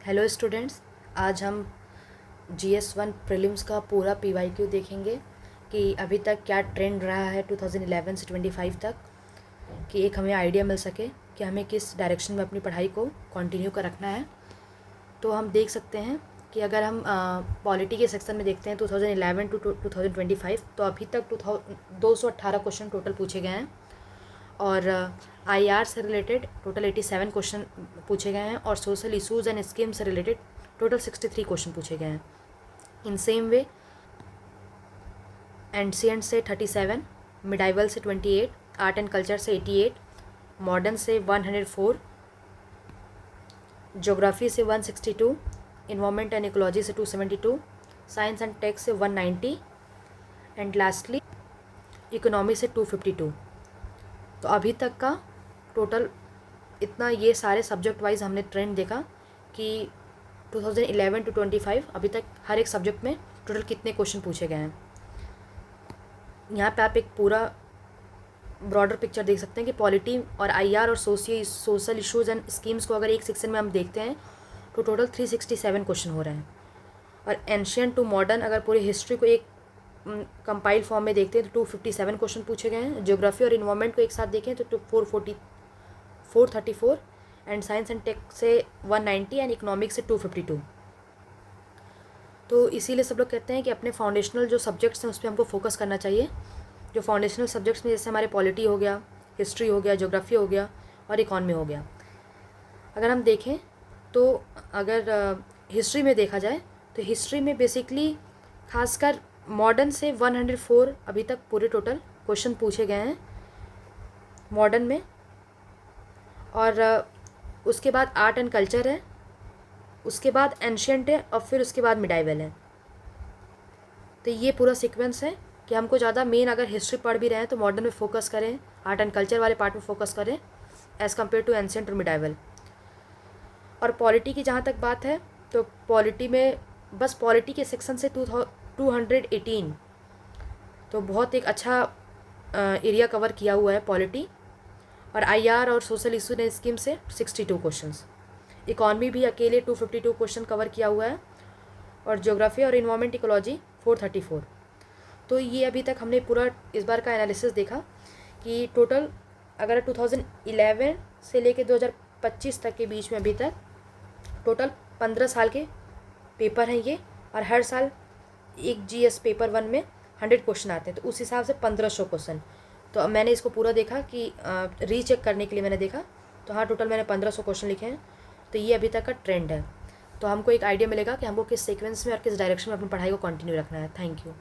Hello students, आज हम GS1 prelims का पूरा PYQ देखेंगे कि अभी तक क्या ट्रेंड रहा है 2011 से 25 तक, कि एक हमें आइडिया मिल सके कि हमें किस डायरेक्शन में अपनी पढ़ाई को कंटिन्यू कर रखना है। तो हम देख सकते हैं कि अगर हम पॉलिटी के सेक्शन में देखते हैं 2011 टू 2025, तो अभी तक 218 क्वेश्चन टोटल पूछे गए हैं और IR से रिलेटेड टोटल 87 क्वेश्चन पूछे गए हैं और सोशल इशूज़ एंड स्कीम से रिलेटेड टोटल 63 क्वेश्चन पूछे गए हैं। इन सेम वे एंशिएंट से 37, मिडाइवल से 28, आर्ट एंड कल्चर से 88, मॉडर्न से 104, ज्योग्राफी से 162, इन्वायरमेंट एंड इकोलॉजी से 272, साइंस एंड टेक से 190 एंड लास्टली इकोनॉमी से 252। तो अभी तक का टोटल इतना, ये सारे सब्जेक्ट वाइज हमने ट्रेंड देखा कि 2011 टू 25 अभी तक हर एक सब्जेक्ट में टोटल कितने क्वेश्चन पूछे गए हैं। यहाँ पे आप एक पूरा ब्रॉडर पिक्चर देख सकते हैं कि पॉलिटी और IR और सोशल इश्यूज़ एंड स्कीम्स को अगर एक सेक्शन में हम देखते हैं तो टोटल 367 क्वेश्चन हो रहे हैं। और एंशिएंट टू मॉडर्न अगर पूरी हिस्ट्री को एक कंपाइल फॉर्म में देखते हैं तो 257 क्वेश्चन पूछे गए हैं। ज्योग्राफी और इन्वायरमेंट को एक साथ देखें तो 434 एंड साइंस एंड टेक से 190 एंड इकोनॉमिक्स से 252। तो इसीलिए सब लोग कहते हैं कि अपने फाउंडेशनल जो सब्जेक्ट्स हैं उस पर हमको फोकस करना चाहिए। जो फाउंडेशनल सब्जेक्ट्स में जैसे हमारे पॉलिटी हो गया, हिस्ट्री हो गया, ज्योग्राफी हो गया और इकॉनमी हो गया। अगर हम देखें तो अगर हिस्ट्री में देखा जाए तो हिस्ट्री में बेसिकली खासकर मॉडर्न से 104 अभी तक पूरे टोटल क्वेश्चन पूछे गए हैं मॉडर्न में। और उसके बाद आर्ट एंड कल्चर है, उसके बाद एंशिएंट है और फिर उसके बाद मिडाइवल है। तो ये पूरा सीक्वेंस है कि हमको ज़्यादा मेन अगर हिस्ट्री पढ़ भी रहे हैं तो मॉडर्न में फोकस करें, आर्ट एंड कल्चर वाले पार्ट में फोकस करें एज़ कम्पेयर टू एंशिएंट और मिडाइवल। और पॉलिटी की जहाँ तक बात है तो पॉलिटी में बस पॉलिटी के सेक्शन से 218 तो बहुत एक अच्छा एरिया कवर किया हुआ है पॉलिटी। और IR और सोशल इशू एंड स्कीम से 62 क्वेश्चंस। इकॉनमी भी अकेले 252 क्वेश्चन कवर किया हुआ है और ज्योग्राफी और इन्वायरमेंट इकोलॉजी 434। तो ये अभी तक हमने पूरा इस बार का एनालिसिस देखा कि टोटल अगर 2011 से लेके 2025 तक के बीच में अभी तक टोटल 15 साल के पेपर हैं ये, और हर साल एक GS पेपर 1 में 100 क्वेश्चन आते हैं, तो उस हिसाब से 1500 क्वेश्चन। तो अब मैंने इसको पूरा देखा कि रीचेक करने के लिए मैंने देखा, तो हाँ टोटल मैंने 1500 क्वेश्चन लिखे हैं। तो ये अभी तक का ट्रेंड है, तो हमको एक आइडिया मिलेगा कि हमको किस सीक्वेंस में और किस डायरेक्शन में अपनी पढ़ाई को कंटिन्यू रखना है। Thank you.